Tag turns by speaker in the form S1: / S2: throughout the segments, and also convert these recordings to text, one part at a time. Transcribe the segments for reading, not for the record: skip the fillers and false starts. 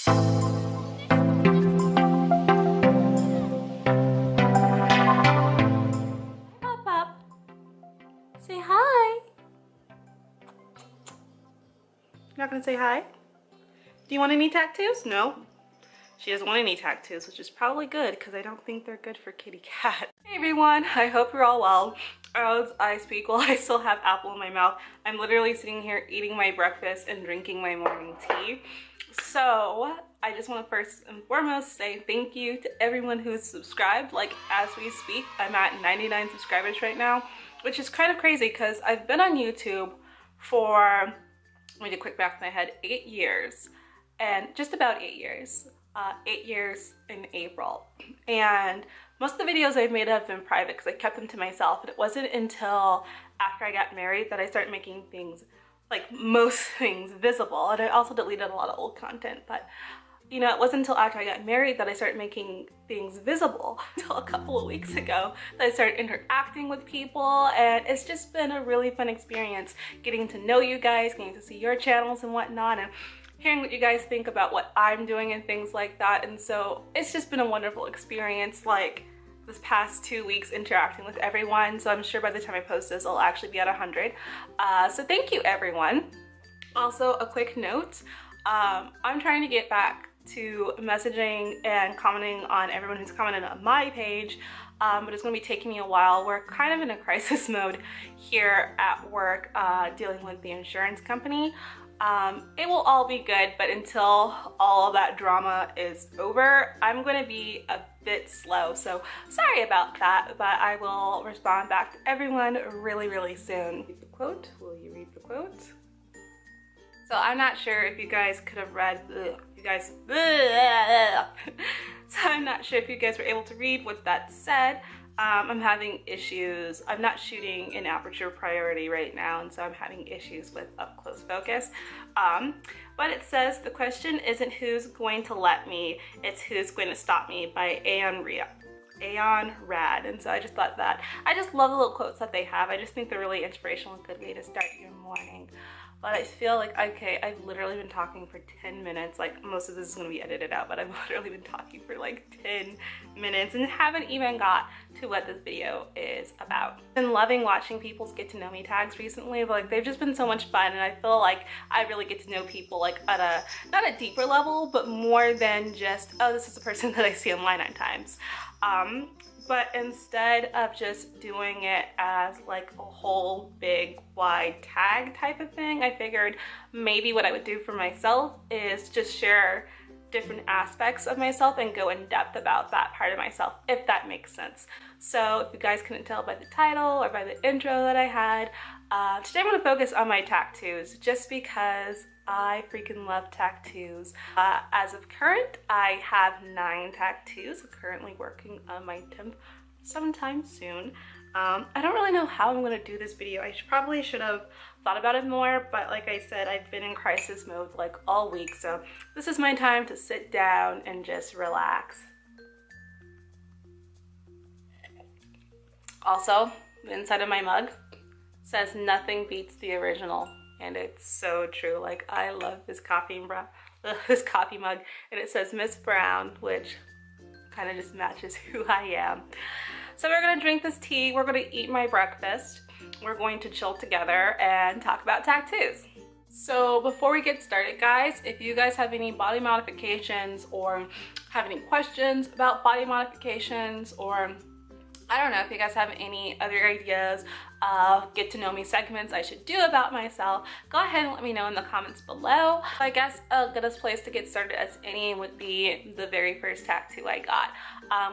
S1: Pop up. Say hi. You're not gonna say hi? Do you want any tattoos? No. She doesn't want any tattoos, which is probably good because I don't think they're good for kitty cat. Hey everyone, I hope you're all well. As I speak while I still have apple in my mouth, I'm literally sitting here eating my breakfast and drinking my morning tea. So I just want to first and foremost say thank you to everyone who's subscribed. Like, as we speak, I'm at 99 subscribers right now, which is kind of crazy because I've been on YouTube for, let me do a quick math in my head, 8 years, and just about 8 years. 8 years in April, and most of the videos I've made have been private because I kept them to myself, and it wasn't until after I got married that I started making things, like most things, visible. And I also deleted a lot of old content, but you know, it wasn't until after I got married that I started making things visible, until a couple of weeks ago that I started interacting with people, and it's just been a really fun experience getting to know you guys, getting to see your channels and whatnot, and hearing what you guys think about what I'm doing and things like that. And so it's just been a wonderful experience, like this past 2 weeks interacting with everyone. So I'm sure by the time I post this, I'll actually be at 100. So thank you everyone. Also, a quick note, I'm trying to get back to messaging and commenting on everyone who's commented on my page, but it's going to be taking me a while. We're kind of in a crisis mode here at work, dealing with the insurance company. It will all be good, but until all of that drama is over, I'm going to be a bit slow. So sorry about that, but I will respond back to everyone really, really soon. Read the quote. Will you read the quote? So I'm not sure if you guys could have read, so I'm not sure if you guys were able to read what that said. I'm having issues. I'm not shooting in aperture priority right now, and so I'm having issues with up close focus. But it says, the question isn't who's going to let me, it's who's going to stop me, by Ayn Rand. And so I just thought that, I just love the little quotes that they have. I just think they're really inspirational and good way to start your morning. But I feel like, okay, I've literally been talking for 10 minutes. Like, most of this is gonna be edited out, but I've literally been talking for like 10 minutes and haven't even got to what this video is about. I've been loving watching people's get to know me tags recently. Like, they've just been so much fun, and I feel like I really get to know people like at a, not a deeper level, but more than just, oh, this is the person that I see online at times. But instead of just doing it as like a whole big wide tag type of thing, I figured maybe what I would do for myself is just share different aspects of myself and go in depth about that part of myself, if that makes sense. So if you guys couldn't tell by the title or by the intro that I had, today I'm going to focus on my tattoos, just because I freaking love tattoos. As of current, I have 9 tattoos. I'm currently working on my 10th sometime soon. I don't really know how I'm going to do this video. I probably should have thought about it more, but like I said, I've been in crisis mode like all week, so this is my time to sit down and just relax. Also, the inside of my mug says nothing beats the original. And it's so true. Like, I love this coffee mug, and it says Miss Brown, which kind of just matches who I am. So we're gonna drink this tea, we're gonna eat my breakfast, we're going to chill together and talk about tattoos. So before we get started, guys, if you guys have any body modifications or have any questions about body modifications, or I don't know if you guys have any other ideas of get to know me segments I should do about myself, go ahead and let me know in the comments below. I guess a good place to get started as any would be the very first tattoo I got,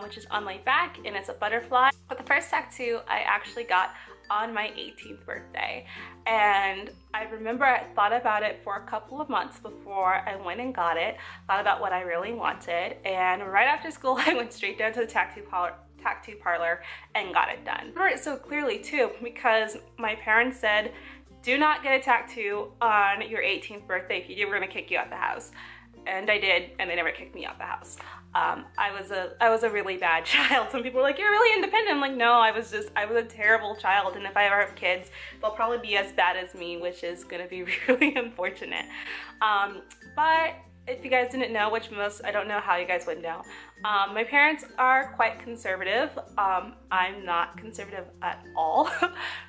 S1: which is on my back, and it's a butterfly. But the first tattoo I actually got on my 18th birthday, and I remember I thought about it for a couple of months before I went and got it, thought about what I really wanted, and right after school I went straight down to the tattoo parlor and got it done. I remember it so clearly too, because my parents said, do not get a tattoo on your 18th birthday. If you do, we're gonna kick you out the house. And I did, and they never kicked me out the house. I was a really bad child. Some people were like, you're really independent. I'm like, no, I was a terrible child, and if I ever have kids, they'll probably be as bad as me, which is gonna be really unfortunate. But if you guys didn't know, which most, I don't know how you guys would know, my parents are quite conservative. I'm not conservative at all,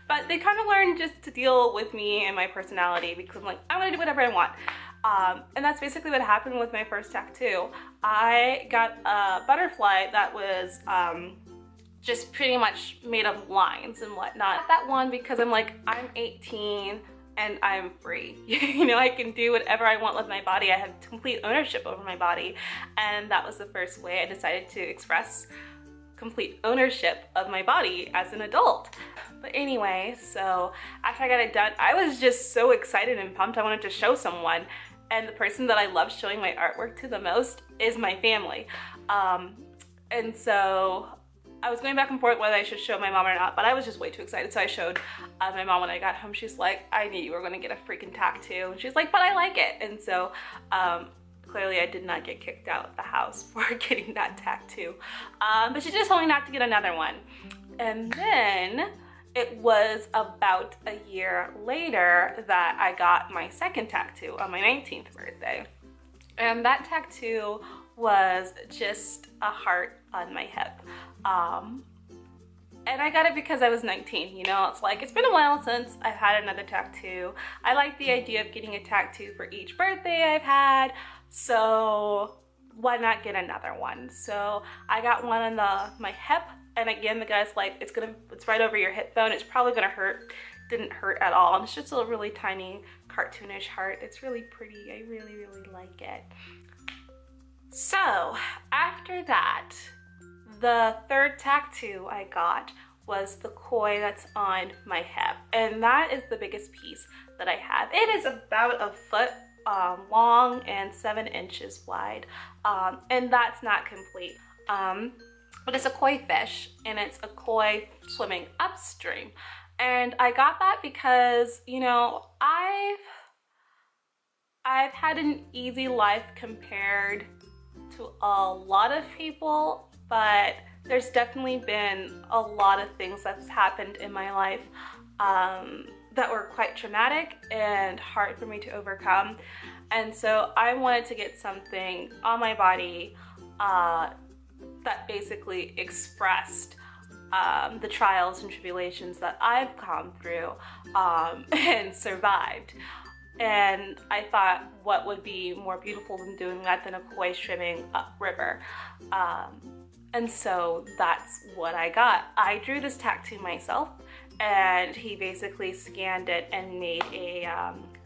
S1: but they kind of learned just to deal with me and my personality, because I'm like, I'm gonna do whatever I want. And that's basically what happened with my first tattoo. I got a butterfly that was just pretty much made of lines and whatnot. That one because I'm like, I'm 18 and I'm free. You know, I can do whatever I want with my body. I have complete ownership over my body. And that was the first way I decided to express complete ownership of my body as an adult. But anyway, so after I got it done, I was just so excited and pumped. I wanted to show someone. And the person that I love showing my artwork to the most is my family. And so I was going back and forth whether I should show my mom or not, but I was just way too excited. So I showed my mom when I got home. She's like, I knew you were gonna get a freaking tattoo. And she's like, but I like it. And so clearly I did not get kicked out of the house for getting that tattoo. But she just told me not to get another one. And then it was about a year later that I got my second tattoo on my 19th birthday. And that tattoo was just a heart on my hip. And I got it because I was 19, you know? It's like, it's been a while since I've had another tattoo. I like the idea of getting a tattoo for each birthday I've had, so why not get another one? So I got one on my hip, and again, the guy's like, it's right over your hip bone, it's probably gonna hurt. Didn't hurt at all, and it's just a really tiny cartoonish heart. It's really pretty, I really, really like it. So after that, the third tattoo I got was the koi that's on my hip, and that is the biggest piece that I have. It is about a foot long and 7 inches wide, and that's not complete. But it's a koi fish, and it's a koi swimming upstream. And I got that because, you know, I've had an easy life compared to a lot of people, but there's definitely been a lot of things that's happened in my life that were quite traumatic and hard for me to overcome. And so I wanted to get something on my body that basically expressed the trials and tribulations that I've gone through and survived. And I thought, what would be more beautiful than doing that than a koi swimming upriver? And so that's what I got. I drew this tattoo myself, and he basically scanned it and made a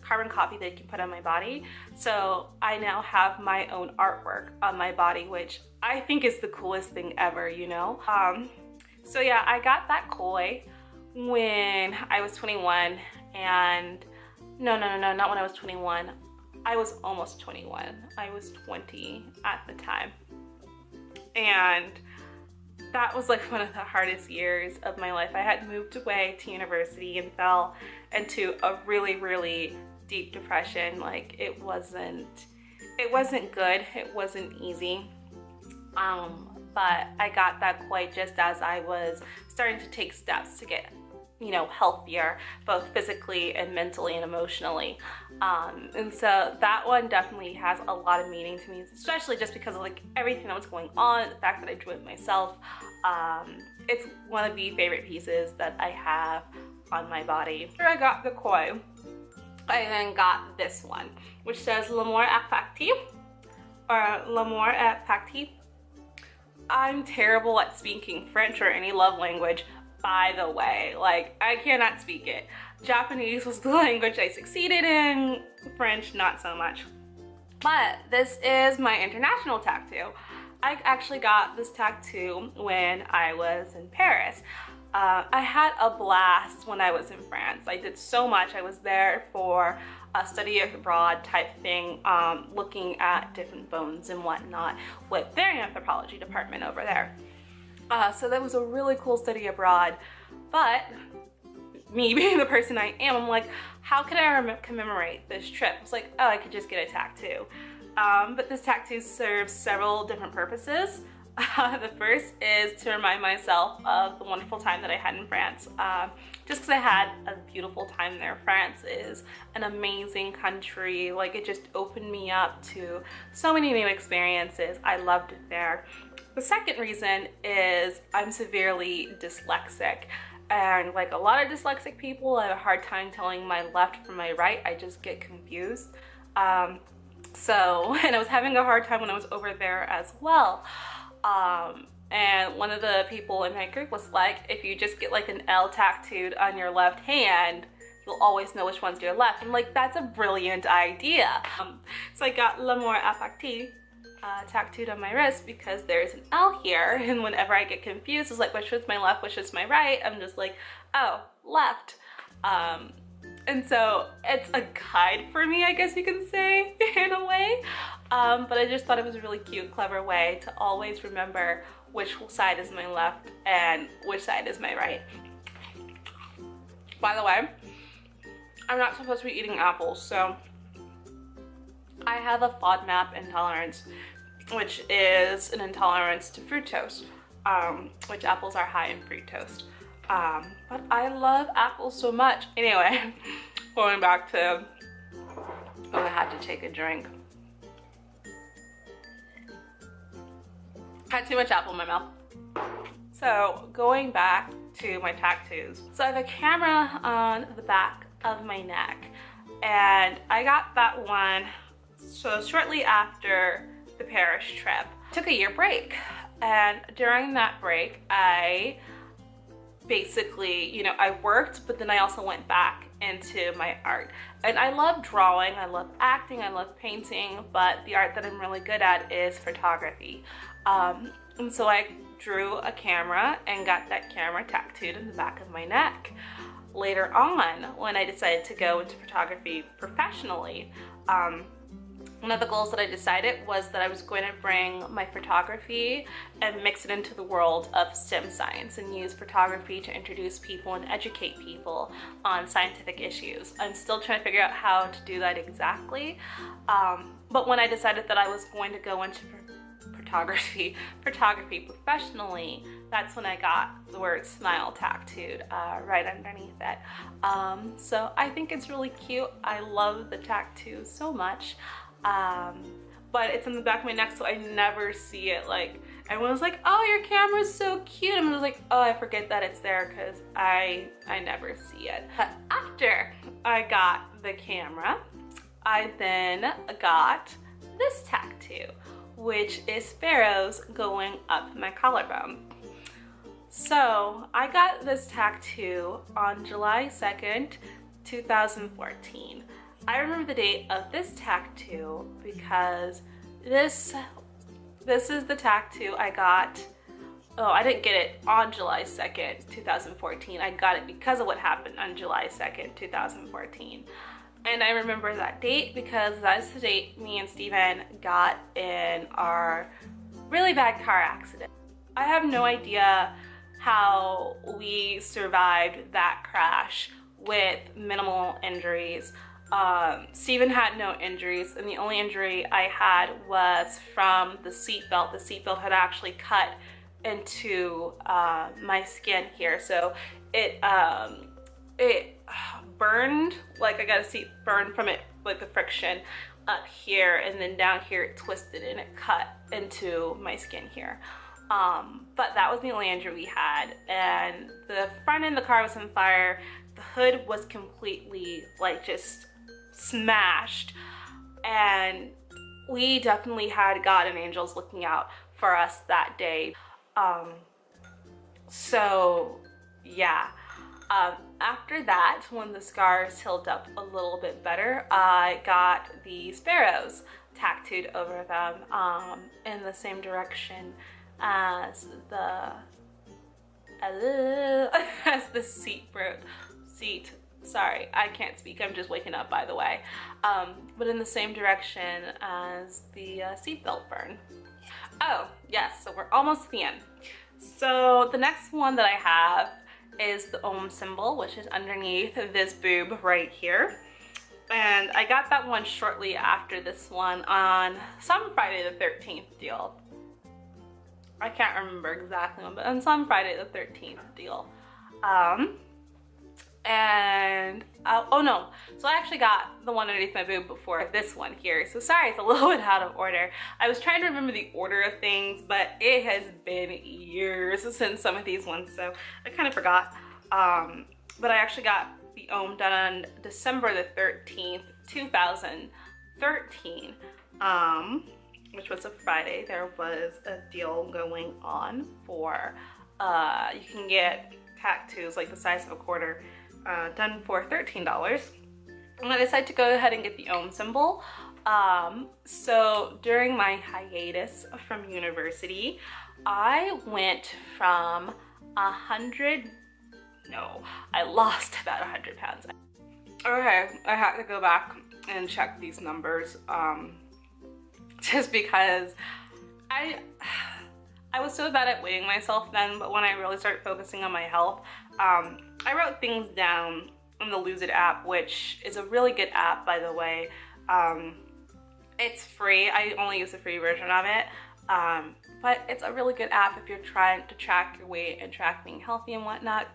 S1: carbon copy that you can put on my body. So I now have my own artwork on my body, which I think is the coolest thing ever, you know? So yeah, I got that koi when I was 21, and no, not when I was 21. I was almost 21. I was 20 at the time. And that was like one of the hardest years of my life. I had moved away to university and fell into a really, really deep depression. Like it wasn't good. It wasn't easy. But I got that koi just as I was starting to take steps to get, you know, healthier, both physically and mentally and emotionally. And so that one definitely has a lot of meaning to me, especially just because of like everything that was going on, the fact that I drew it myself. It's one of the favorite pieces that I have on my body. After I got the koi, I then got this one, which says L'amour est parti, or L'amour est parti. I'm terrible at speaking French or any love language, by the way. Like, I cannot speak it. Japanese was the language I succeeded in, French not so much. But this is my international tattoo. I actually got this tattoo when I was in Paris. I had a blast when I was in France. I did so much. I was there for a study abroad type thing, looking at different bones and whatnot with their anthropology department over there. So that was a really cool study abroad, but me being the person I am, I'm like, how can I commemorate this trip? It's like, oh, I could just get a tattoo. But this tattoo serves several different purposes. The first is to remind myself of the wonderful time that I had in France. Just because I had a beautiful time there. France is an amazing country. Like, it just opened me up to so many new experiences. I loved it there. The second reason is I'm severely dyslexic. And like a lot of dyslexic people, I have a hard time telling my left from my right. I just get confused. And I was having a hard time when I was over there as well. And one of the people in my group was like, if you just get like an L tattooed on your left hand, you'll always know which one's your left. I'm like, that's a brilliant idea. So I got L'amour affecté tattooed on my wrist because there's an L here, and whenever I get confused, it's like, which is my left, which is my right, I'm just like, oh, left. And so it's a guide for me, I guess you can say, in a way. But I just thought it was a really cute, clever way to always remember which side is my left and which side is my right. By the way, I'm not supposed to be eating apples, so I have a FODMAP intolerance, which is an intolerance to fructose, which apples are high in fructose. But I love apples so much. Anyway, going back to, oh, I had to take a drink. Had too much apple in my mouth. So going back to my tattoos. So I have a camera on the back of my neck, and I got that one so shortly after the Paris trip. Took a year break, and during that break I basically, I worked, but then I also went back into my art. And I love drawing, I love acting, I love painting, but the art that I'm really good at is photography. And so I drew a camera and got that camera tattooed in the back of my neck. Later on, when I decided to go into photography professionally, one of the goals that I decided was that I was going to bring my photography and mix it into the world of STEM science and use photography to introduce people and educate people on scientific issues. I'm still trying to figure out how to do that exactly. But when I decided that I was going to go into photography professionally, that's when I got the word smile tattooed right underneath it. So I think it's really cute. I love the tattoo so much. But it's in the back of my neck, so I never see it. Like, everyone's like, oh, your camera's so cute. I'm just like, oh, I forget that it's there because I never see it. But after I got the camera, I then got this tattoo, which is sparrows going up my collarbone. So I got this tattoo on July 2nd, 2014. I remember the date of this tattoo because this is the tattoo I got. Oh, I didn't get it on July 2nd, 2014. I got it because of what happened on July 2nd, 2014. And I remember that date because that's the date me and Steven got in our really bad car accident. I have no idea how we survived that crash with minimal injuries. Steven had no injuries, and the only injury I had was from the seatbelt. The seatbelt had actually cut into my skin here, so it burned, like I got a seat burn from it, like the friction up here, and then down here it twisted and it cut into my skin here. But that was the only injury we had, and the front end of the car was on fire. The hood was completely like just smashed, and we definitely had God and angels looking out for us that day. So yeah, after that, when the scars healed up a little bit better, I got the sparrows tattooed over them in the same direction as the seat. Sorry, I can't speak. I'm just waking up, by the way. But in the same direction as the seatbelt burn. Oh, yes, so we're almost to the end. So the next one that I have is the Om symbol, which is underneath this boob right here. And I got that one shortly after this one on some Friday the 13th deal. I can't remember exactly when, but on some Friday the 13th deal. Oh no, so I actually got the one underneath my boob before this one here. So sorry, it's a little bit out of order. I was trying to remember the order of things, but it has been years since some of these ones, so I kind of forgot. But I actually got the ohm done on December the 13th, 2013, which was a Friday. There was a deal going on for, you can get tattoos like the size of a quarter done for $13. And I decided to go ahead and get the ohm symbol. So during my hiatus from university, I went from I lost about 100 pounds. Okay, I had to go back and check these numbers just because I was so bad at weighing myself then, but when I really started focusing on my health, I wrote things down on the Lose It app, which is a really good app, by the way. It's free. I only use the free version of it, but it's a really good app if you're trying to track your weight and track being healthy and whatnot.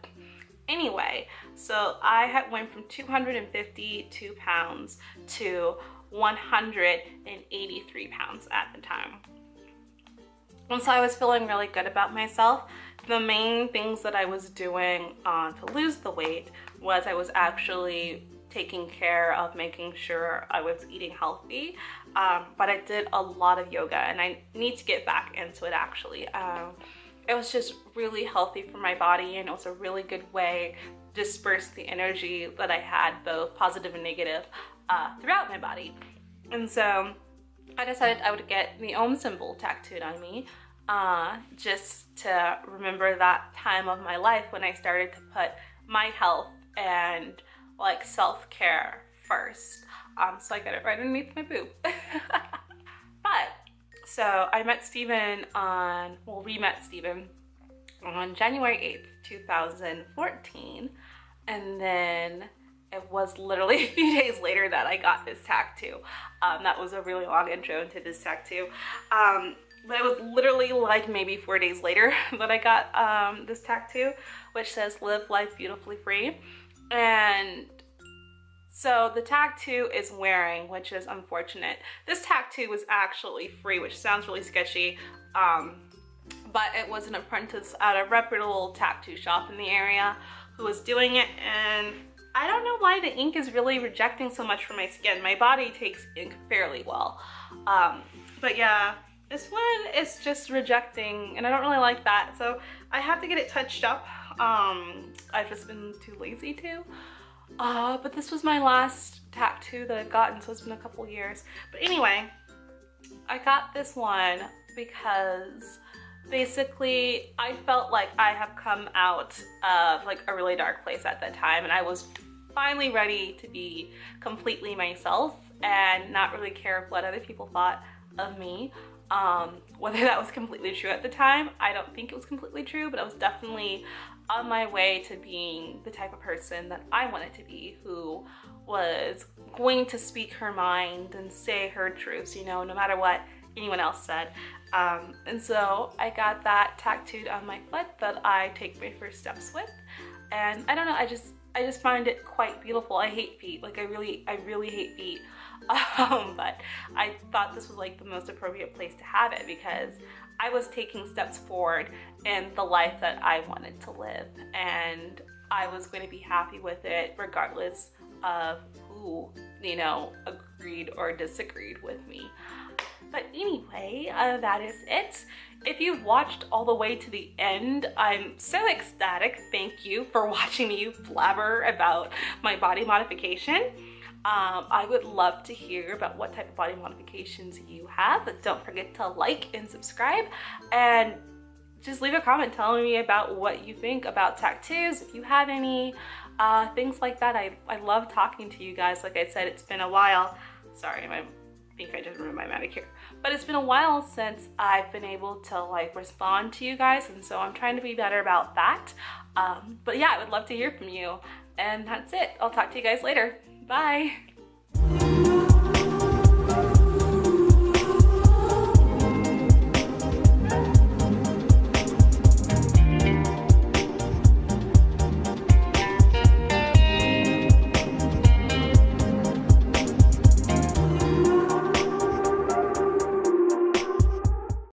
S1: Anyway, so I went from 252 pounds to 183 pounds at the time. And so I was feeling really good about myself. The main things that I was doing to lose the weight was I was actually taking care of making sure I was eating healthy, but I did a lot of yoga, and I need to get back into it actually. It was just really healthy for my body, and it was a really good way to disperse the energy that I had, both positive and negative, throughout my body. And so I decided I would get the ohm symbol tattooed on me, just to remember that time of my life when I started to put my health and like self-care first. So I got it right underneath my boob. So I met Steven we met Steven on January 8th, 2014. And then it was literally a few days later that I got this tattoo. That was a really long intro into this tattoo. But it was literally like maybe 4 days later that I got this tattoo, which says "Live Life Beautifully Free." And so the tattoo is wearing, which is unfortunate. This tattoo was actually free, which sounds really sketchy, but it was an apprentice at a reputable tattoo shop in the area who was doing it, and I don't know why the ink is really rejecting so much from my skin. My body takes ink fairly well, but yeah, this one is just rejecting, and I don't really like that, so I have to get it touched up. I've just been too lazy to. But this was my last tattoo that I've gotten, so it's been a couple years. But anyway, I got this one because basically I felt like I have come out of like a really dark place at that time, and I was finally ready to be completely myself and not really care what other people thought of me. Whether that was completely true at the time, I don't think it was completely true, but I was definitely on my way to being the type of person that I wanted to be, who was going to speak her mind and say her truths, you know, no matter what anyone else said. And so I got that tattooed on my foot that I take my first steps with. And I don't know, I just find it quite beautiful. I hate feet, like I really hate feet. But I thought this was like the most appropriate place to have it because I was taking steps forward in the life that I wanted to live, and I was going to be happy with it regardless of who, you know, agreed or disagreed with me. But anyway, that is it. If you've watched all the way to the end, I'm so ecstatic. Thank you for watching me blabber about my body modification. I would love to hear about what type of body modifications you have. Don't forget to like and subscribe, and just leave a comment telling me about what you think about tattoos, if you have any, things like that. I love talking to you guys. Like I said, it's been a while. Sorry, I think I just ruined my manicure. But it's been a while since I've been able to like respond to you guys, and so I'm trying to be better about that. But yeah, I would love to hear from you. And that's it. I'll talk to you guys later. Bye.